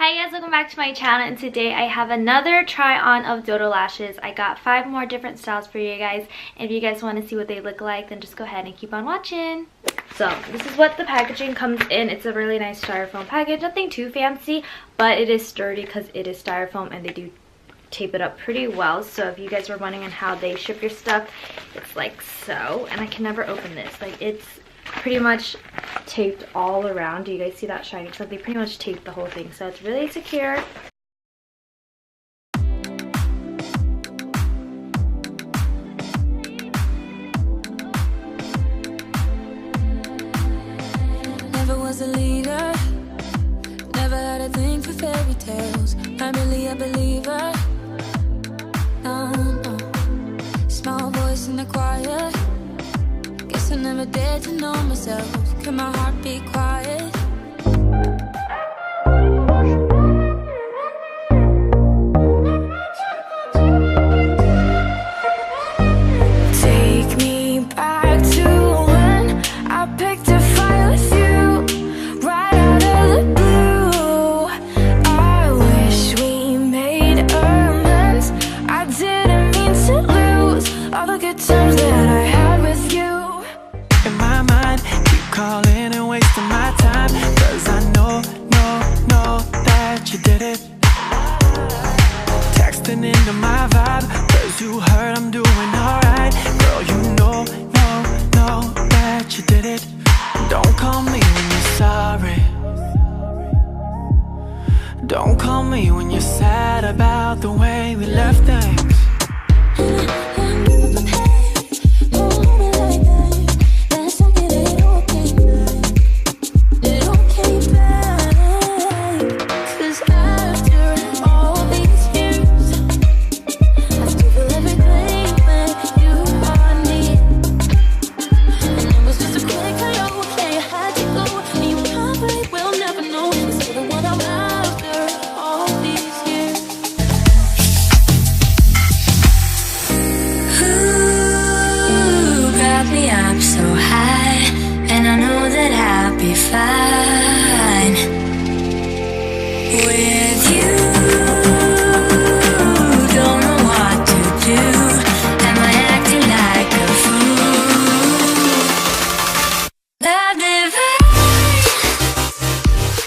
Hi guys, welcome back to my channel, and today I have another try on of DODO Lashes. I got 5 more different styles for you guys. If you guys want to see what they look like, then just go ahead and keep on watching. So this is what the packaging comes in. It's a really nice styrofoam package, nothing too fancy, but it is sturdy because it is styrofoam and they do tape it up pretty well. So if you guys were wondering on how they ship your stuff, it's like so. And I can never open this, like it's pretty much taped all around. Do you guys see that shiny? So they pretty much taped the whole thing, so it's really secure. Never was a leader, never had a thing for fairy tales. I'm really a believer. No. Small voice in the choir. I never dared to know myself. Can my heart be quiet? Take me back to when I picked a fight with you, right out of the blue. I wish we made amends. I didn't mean to lose all the good times that I had with you. In my mind, keep calling and wasting my time, cause I know that you did it. Texting into my vibe, cause you heard I'm doing alright. Girl, you know that you did it. Don't call me when you're sorry. Don't call me when you're sad about the way we left things. Fine with you. Don't know what to do. Am I acting like a fool?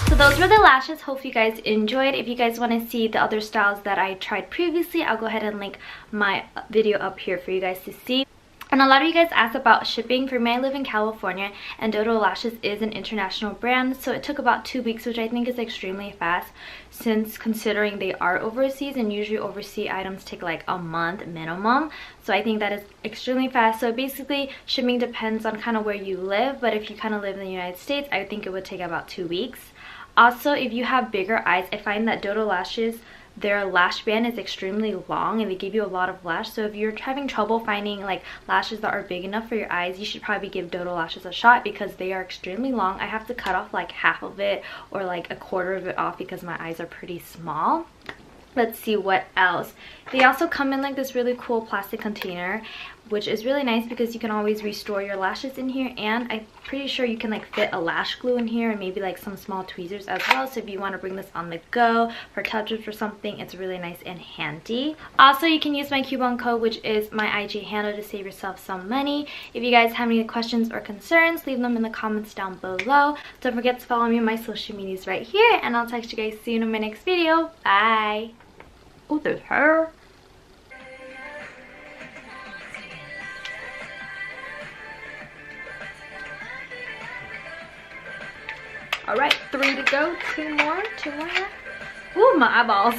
So those were the lashes. Hope you guys enjoyed. If you guys want to see the other styles that I tried previously, I'll go ahead and link my video up here for you guys to see. And a lot of you guys asked about shipping. For me, I live in California, and DODO Lashes is an international brand, so it took about 2 weeks, which I think is extremely fast, since considering they are overseas, and usually overseas items take like a month minimum. So I think that is extremely fast. So basically, shipping depends on kind of where you live, but if you kind of live in the United States, I think it would take about 2 weeks. Also, if you have bigger eyes, I find that DODO Lashes, their lash band is extremely long and they give you a lot of lash. So if you're having trouble finding like lashes that are big enough for your eyes, you should probably give DODO Lashes a shot because they are extremely long. I have to cut off like half of it or like a quarter of it off because my eyes are pretty small. Let's see what else. They also come in like this really cool plastic container, which is really nice because you can always restore your lashes in here, and I'm pretty sure you can like fit a lash glue in here and maybe like some small tweezers as well. So if you want to bring this on the go for touch-ups or something, it's really nice and handy. Also, you can use my coupon code, which is my IG handle, to save yourself some money. If you guys have any questions or concerns, leave them in the comments down below. Don't forget to follow me on my social medias right here, and I'll text you guys soon in my next video. Bye. Oh, there's her. All right, 3 to go. 2 more. Yeah. Ooh, my eyeballs.